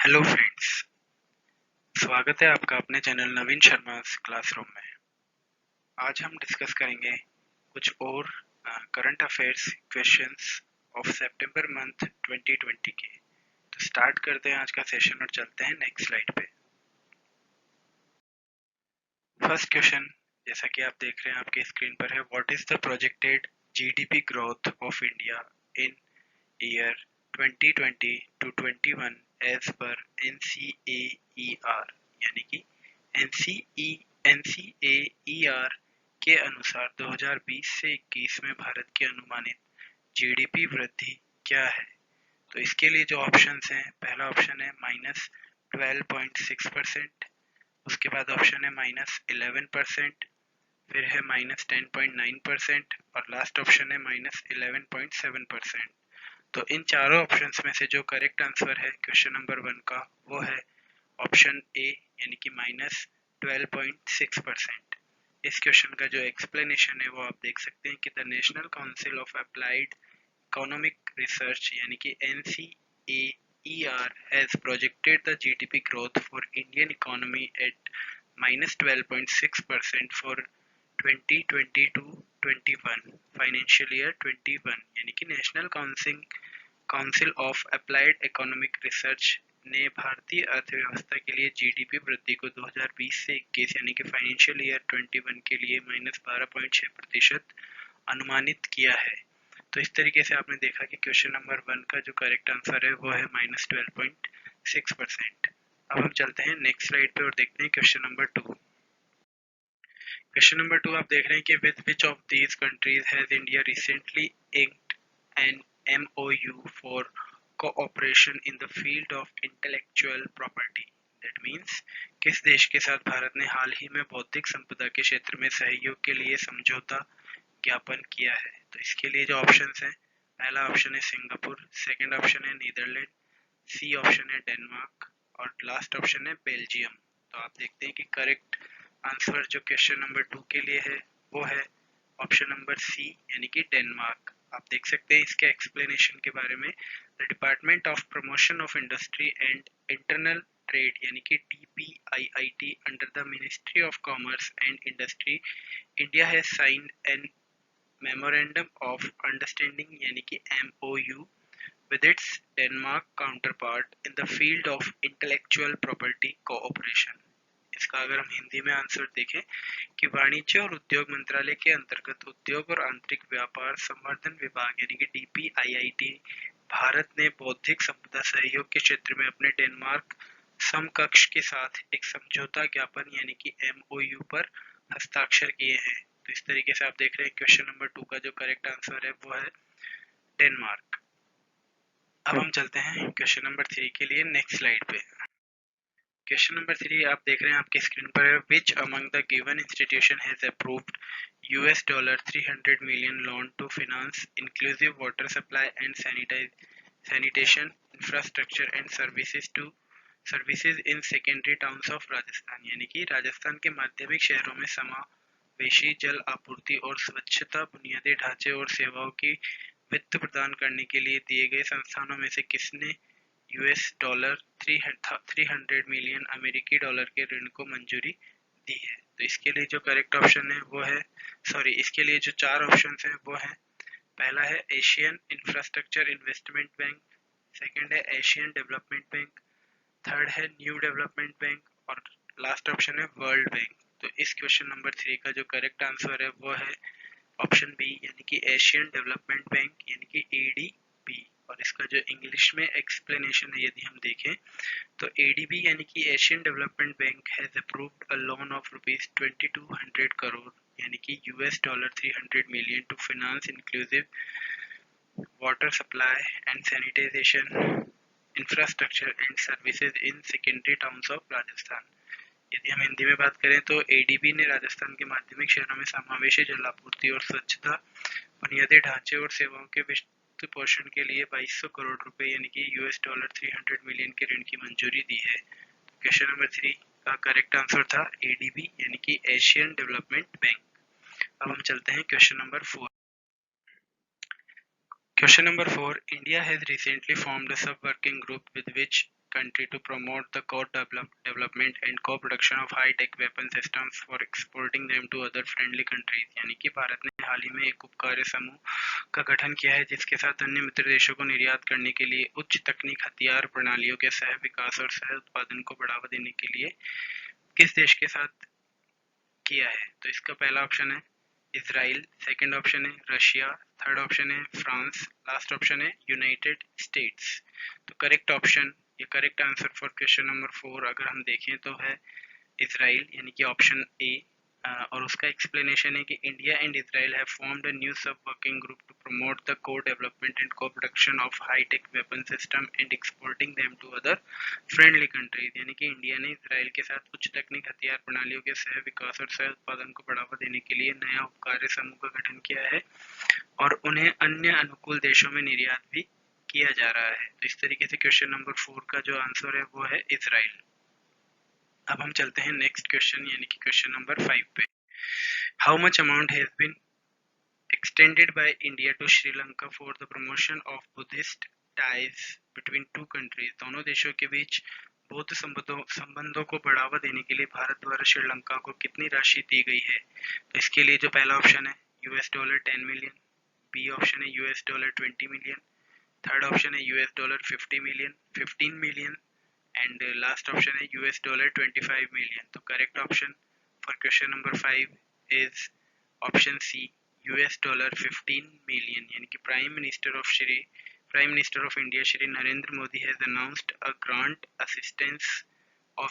Hello friends, स्वागत है आपका अपने चैनल नवीन शर्मा क्लासरूम में। आज हम डिस्कस करेंगे कुछ और current affairs questions of September month 2020 के। तो स्टार्ट करते हैं आज का सेशन और चलते हैं नेक्स्ट स्लाइड पे। फर्स्ट क्वेश्चन, जैसा कि आप देख रहे हैं आपके स्क्रीन पर है, what is the projected GDP growth of India in year 2020 to 21 as per NCAER, यानी कि NCAER के अनुसार 2020 से 21 में भारत की अनुमानित जीडीपी वृद्धि क्या है। तो इसके लिए जो ऑप्शंस हैं, पहला ऑप्शन है -12.6%, उसके बाद ऑप्शन है -11%, फिर है -10.9% और लास्ट ऑप्शन है -11.7%। तो इन चारों ऑप्शंस में से जो करेक्ट आंसर है क्वेश्चन नंबर 1 का, वो है ऑप्शन ए, यानी कि -12.6%। इस क्वेश्चन का जो एक्सप्लेनेशन है वो आप देख सकते हैं कि the national council of applied economic research यानी कि NCAER has projected the GDP growth for Indian economy eight -12.6% for 2020-21 financial year 21, यानी कि national council of applied economic research ने भारतीय अर्थव्यवस्था के लिए जीडीपी वृद्धि को 2020 से 21 यानी कि फाइनेंशियल ईयर 21 के लिए -12.6% अनुमानित किया है। तो इस तरीके से आपने देखा कि क्वेश्चन नंबर 1 का जो करेक्ट आंसर है वो है -12.6%। अब हम चलते हैं नेक्स्ट स्लाइड पे और देखते हैं क्वेश्चन नंबर 2। क्वेश्चन नंबर 2 आप देख रहे हैं कि with which of these countries has India recently inked an MOU for cooperation in the field of intellectual property? That means किस देश के साथ भारत ने हाल ही में बौद्धिक संपदा के क्षेत्र में सहयोग के लिए समझौता ज्ञापन किया है। तो इसके लिए जो ऑप्शंस हैं, पहला ऑप्शन है सिंगापुर, सेकंड ऑप्शन है नीदरलैंड, सी ऑप्शन है डेनमार्क और लास्ट ऑप्शन है बेल्जियम। तो आप देखते हैं कि करेक्ट आंसर जो क्वेश्चन नंबर 2 के लिए है वो है ऑप्शन नंबर सी, यानी कि डेनमार्क। आप देख सकते हैं इसके एक्सप्लेनेशन के बारे में, the department of promotion of industry and internal trade यानी कि DPIIT under the ministry of commerce and industry India has signed an memorandum of understanding यानी कि MOU with its Denmark counterpart in the field of intellectual property cooperation। इसका अगर हम हिंदी में answer देखें कि वाणिज्य और उद्योग मंत्रालय के अंतर्गत उद्योग और आंतरिक व्यापार संवर्धन विभाग यानी कि DPIIT भारत ने बौद्धिक संपदा सहयोग के क्षेत्र में अपने डेनमार्क समकक्ष के साथ एक समझौता ज्ञापन यानी कि MOU पर हस्ताक्षर किए हैं। तो इस तरीके से आप देख रहे हैं क्वेश्चन नंबर 2 का जो करेक्ट आंसर है वो है डेनमार्क। अब हम चलते हैं क्वेश्चन नंबर 3 के लिए नेक्स्ट स्लाइड पे। क्वेश्चन नंबर 3 आप देख रहे हैं आपके स्क्रीन पर है, which among the given institution has approved $300 million loan to finance inclusive water supply and sanitation infrastructure and services in secondary towns of Rajasthan, यानी कि राजस्थान के माध्यमिक शहरों में समावेशी जल आपूर्ति और स्वच्छता बुनियादी ढांचे और सेवाओं की वित्त प्रदान करने के लिए दिए गए संस्थानों में से किसने $300 मिलियन अमेरिकी डॉलर के ऋण को मंजूरी दी है। तो इसके लिए जो करेक्ट ऑप्शन है वो है, इसके लिए जो 4 ऑप्शंस हैं वो है, पहला है Asian infrastructure investment bank, second है एशियन डेवलपमेंट बैंक, थर्ड है न्यू डेवलपमेंट बैंक और लास्ट ऑप्शन है वर्ल्ड बैंक। तो इस क्वेश्चन नंबर 3 का जो करेक्ट आंसर है वो है ऑप्शन बी, यानी कि एशियन डेवलपमेंट बैंक यानी कि ADB। और इसका जो इंग्लिश में एक्सप्लेनेशन है यदि हम देखें तो ADB यानी कि Asian development bank has approved a loan of ₹2200 crore यानी कि $300 million to finance inclusive water supply and sanitization infrastructure and services in secondary towns of Rajasthan. यदि हम हिंदी में बात करें तो ADB ने राजस्थान के माध्यमिक शहरों में समावेशी जलापूर्ति और स्वच्छता बुनियादी ढांचे और सेवाओं के वित्त पोषण के लिए 2200 करोड़ रुपए यानी कि $300 मिलियन के ऋण की मंजूरी दी है। क्वेश्चन नंबर 3 का करेक्ट आंसर था ADB यानी कि एशियन डेवलपमेंट बैंक। अब हम चलते हैं question number 4। Question number 4. India has recently formed a sub-working group with which country to promote the co-development and co-production of high-tech weapon systems for exporting them to other friendly countries। यानी कि भारत ने हाल ही में एक उपकार्य समूह का गठन किया है जिसके साथ अन्य मित्र देशों को निर्यात करने के लिए उच्च तकनीक हथियार प्रणालियों के सह विकास और सह उत्पादन को बढ़ावा देने के लिए किस देश के साथ किया है। तो इसका पहला ऑप्शन है इजराइल, सेकंड ऑप्शन है रशिया, थर्ड ऑप्शन है फ्रांस, लास्ट ऑप्शन है यूनाइटेड स्टेट्स। तो करेक्ट ऑप्शन या correct answer for question number 4 अगर हम देखें तो है इजराइल यानी कि ऑप्शन ए। और उसका एक्सप्लेनेशन है कि India and Israel have formed a new sub working group to promote the co development and co production of high tech weapon system and exporting them to other friendly countries. यानी कि India ने Israel के साथ उच्च तकनीक हथियार प्रणालियों के सह विकास और सह उत्पादन को बढ़ावा देने के लिए नया उपकार्य समूह का गठन किया है और उन्हें अन्य अनुकूल देशों में निर्यात भी किया जा रहा है। तो इस तरीके से क्वेश्चन नंबर 4 का जो आंसर है वो है इजराइल। अब हम चलते हैं नेक्स्ट क्वेश्चन यानी कि क्वेश्चन नंबर 5 पे। How much amount has been extended by India to Sri Lanka for the promotion of Buddhist ties between two countries। दोनों देशों के बीच बौद्ध संबंधों को बढ़ावा देने के लिए भारत द्वारा श्रीलंका को कितनी राशि दी गई है। तो इसके लिए जो पहला ऑप्शन है $10 मिलियन, बी ऑप्शन है $20 मिलियन, थर्ड ऑप्शन है $15 मिलियन एंड लास्ट ऑप्शन है $25 मिलियन। तो correct option for question number 5 is option C $15 million. यानी कि prime minister of India Shri Narendra Modi has announced a grant assistance of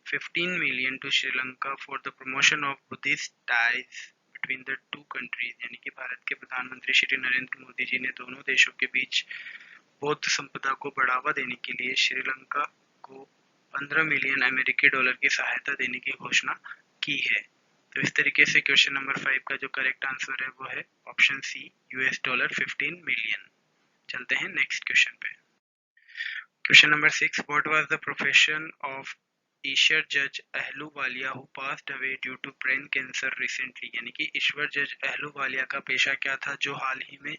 $15 million to Sri Lanka for the promotion of Buddhist ties between the two countries. यानी कि भारत के प्रधानमंत्री श्री नरेंद्र मोदी जी ने दोनों देशों के बीच बौद्ध संपदा को बढ़ावा देने के लिए श्रीलंका को 15 मिलियन अमेरिकी डॉलर की सहायता देने की घोषणा की है। तो इस तरीके से क्वेश्चन नंबर 5 का जो करेक्ट आंसर है वो है ऑप्शन सी $15 मिलियन। चलते हैं नेक्स्ट क्वेश्चन पे। Question number 6 what was the profession of Isher जज Ahluwalia who passed away due to brain cancer recently. यानी कि ईश्वर जज अहलूवालिया का पेशा क्या था जो हाल ही में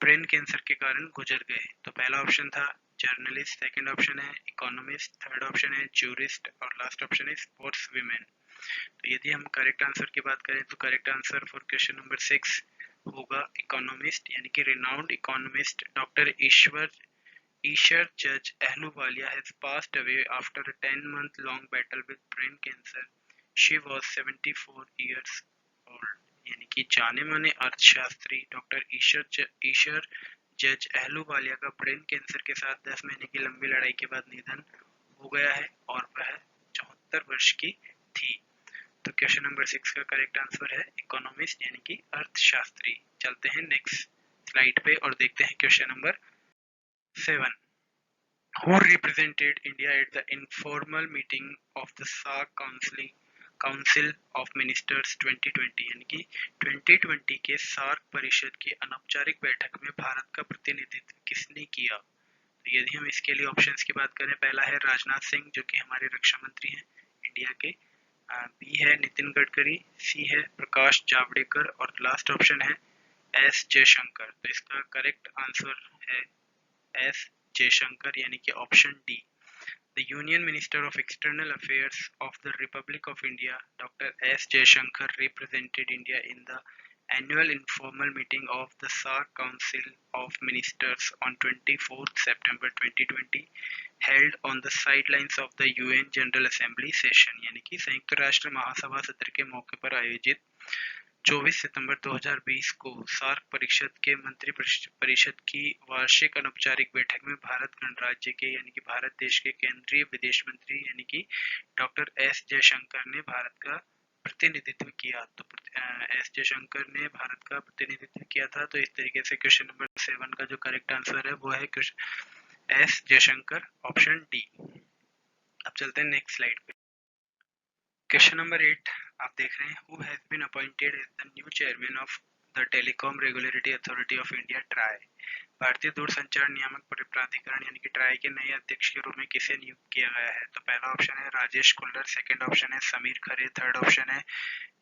ब्रेन कैंसर के कारण गुजर गए। तो पहला ऑप्शन था जर्नलिस्ट, सेकंड ऑप्शन है इकोनॉमिस्ट, थर्ड ऑप्शन है जूरिस्ट और लास्ट ऑप्शन है स्पोर्ट्स वीमेन। तो यदि हम करेक्ट आंसर की बात करें तो correct answer for question number 6 होगा इकोनॉमिस्ट। यानी कि रिनाउंड इकोनॉमिस्ट डॉक्टर ईश्वर जज Ahluwalia has passed away after a 10-month long battle with brain cancer। She was 74 years old। यानी कि जाने माने अर्थशास्त्री डॉक्टर ईश्वर जज अहलूवालिया का ब्रेन कैंसर के साथ 10 महीने की लंबी लड़ाई के बाद निधन हो गया है और वह 74 वर्ष की थी। तो क्वेश्चन नंबर 6 का करेक्ट आंसर है इकोनॉमिस्ट यानी कि अर्थशास्त्री। चलते हैं नेक्स्ट स्लाइड पे और देखते हैं question number 7। Who represented India at the informal meeting of the SAARC Council of Ministers 2020। यानी कि 2020 के सार्क परिषद की अनौपचारिक बैठक में भारत का प्रतिनिधित्व किसने किया। तो यदि हम इसके लिए ऑप्शंस की बात करें, पहला है राजनाथ सिंह जो कि हमारे रक्षा मंत्री हैं इंडिया के, बी है नितिन गडकरी, सी है प्रकाश जावड़ेकर और लास्ट ऑप्शन है एस जयशंकर। तो इसका करेक्ट आंसर है एस जयशंकर यानी कि option D. The union minister of external affairs of the Republic of India doctor S Jaishankar represented India in the annual informal meeting of the SAARC Council of Ministers on 24th September 2020 held on the sidelines of the UN General Assembly session। यानी कि संयुक्त राष्ट्र महासभा सत्र के मौके पर आयोजित 24 सितंबर 2020 को सार्क परिषद के मंत्री परिषद की वार्षिक अनौपचारिक बैठक में भारत गणराज्य के यानी कि भारत देश के केंद्रीय विदेश मंत्री यानी कि डॉक्टर एस जयशंकर ने भारत का प्रतिनिधित्व किया। तो एस जयशंकर ने भारत का प्रतिनिधित्व किया था। तो इस तरीके से क्वेश्चन नंबर 7 का जो करेक्ट आंसर है वो है एस जयशंकर ऑप्शन डी। अब चलते हैं नेक्स्ट स्लाइड पे। क्वेश्चन नंबर 8 आप देख रहे हैं who has been appointed as the new chairman of the telecom regulatory authority of India TRAI. भारतीय दूरसंचार नियामक प्राधिकरण यानी कि ट्राई के नए अध्यक्ष के रूप में किसे नियुक्त किया गया है। तो पहला ऑप्शन है राजेश कुल्लर, सेकंड ऑप्शन है समीर खरे, थर्ड ऑप्शन है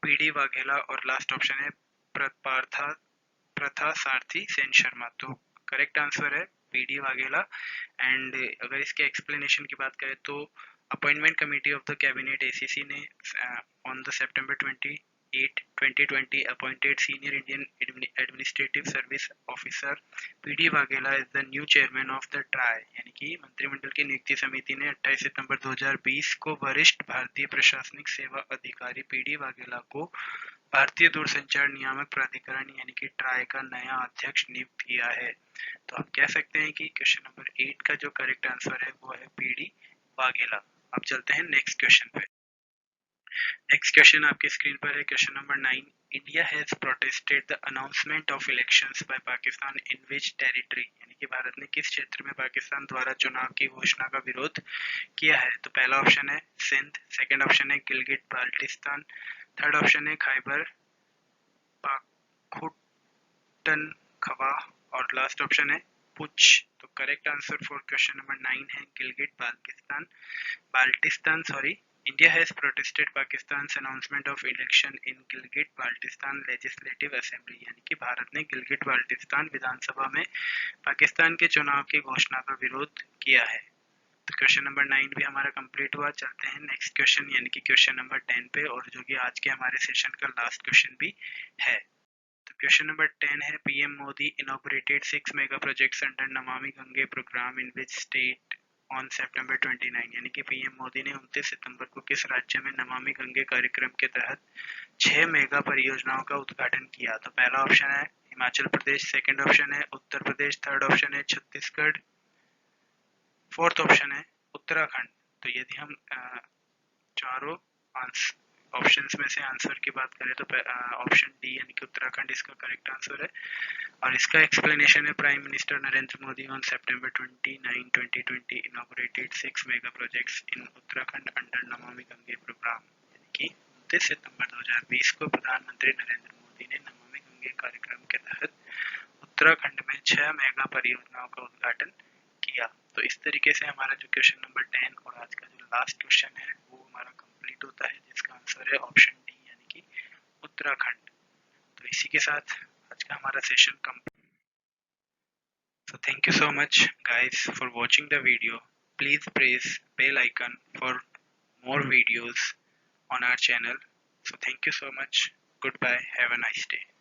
पीडी वाघेला और लास्ट ऑप्शन है प्रथा सारथी सेन शर्मा। तो करेक्ट आंसर है पीडी वाघेला। एंड अगर इसके एक्सप्लेनेशन की बात करें तो appointment committee of the cabinet ACC ने on the September 28, 2020 appointed senior Indian administrative service officer PD Vaghela is the new chairman of the TRAI, यानी कि मंत्रिमंडल की नियुक्ति समिति ने 28 सितंबर 2020 को वरिष्ठ भारतीय प्रशासनिक सेवा अधिकारी पीडी वाघेला को भारतीय दूरसंचार नियामक प्राधिकरण यानी कि ट्राई का नया अध्यक्ष नियुक्त किया है। तो आप कह सकते हैं कि क्वेश्चन नंबर 8 का जो करेक्ट आंसर है वो है पीडी वाघेला। अब चलते हैं नेक्स्ट क्वेश्चन पे। नेक्स्ट क्वेश्चन आपकी स्क्रीन पर है question number 9। India has protested the announcement of elections by Pakistan in which territory, यानी कि भारत ने किस क्षेत्र में पाकिस्तान द्वारा चुनाव की घोषणा का विरोध किया है। तो पहला ऑप्शन है सिंध, सेकंड ऑप्शन है गिलगिट बाल्टिस्तान, थर्ड ऑप्शन है खैबर पख्तूनख्वा और लास्ट ऑप्शन है पुंछ। तो correct answer for question number 9 है Gilgit Baltistan sorry. India has protested Pakistan's announcement of election in Gilgit-Baltistan Legislative Assembly, यानी कि भारत ने गिलगिट बाल्टिस्तान विधानसभा में पाकिस्तान के चुनाव की घोषणा का विरोध किया है। तो क्वेश्चन नंबर 9 भी हमारा कंप्लीट हुआ। चलते हैं नेक्स्ट क्वेश्चन यानी कि क्वेश्चन नंबर 10 पे, और जो कि आज के हमारे सेशन का लास्ट क्वेश्चन भी है। तो क्वेश्चन नंबर 10 है PM Modi inaugurated 6 mega projects under Namami Gange programme in which state on September 29, यानी कि पीएम मोदी ने 29 सितंबर को किस राज्य में नमामि गंगे कार्यक्रम के तहत 6 मेगा परियोजनाओं का उद्घाटन किया। तो पहला ऑप्शन है हिमाचल प्रदेश, सेकंड ऑप्शन है उत्तर प्रदेश, थर्ड ऑप्शन है छत्तीसगढ़, फोर्थ ऑप्शन है उत्तराखंड। तो यदि हम चारों ऑप्शंस में से आंसर की बात करें तो ऑप्शन डी यानी कि उत्तराखंड इसका करेक्ट आंसर है। और इसका एक्सप्लेनेशन है prime minister Narendra Modi on September 29, 2020 inaugurated 6 mega projects in Uttarakhand under Namami Gange programme, यानी कि 29 सितंबर 2020 को प्रधानमंत्री नरेंद्र मोदी ने नमामि गंगे कार्यक्रम के तहत उत्तराखंड में 6 मेगा परियोजनाओं का उद्घाटन किया। तो इस तरीके से हमारा जो क्वेश्चन नंबर 10 और आज का जो लास्ट क्वेश्चन है वो हमारा कंप्लीट होता है, जिसका आंसर है ऑप्शन डी यानी कि उत्तराखंड। तो इसी के साथ आज का हमारा session complete. So thank you so much guys for watching the video. Please press bell icon for more videos on our channel. So thank you so much. Goodbye. Have a nice day.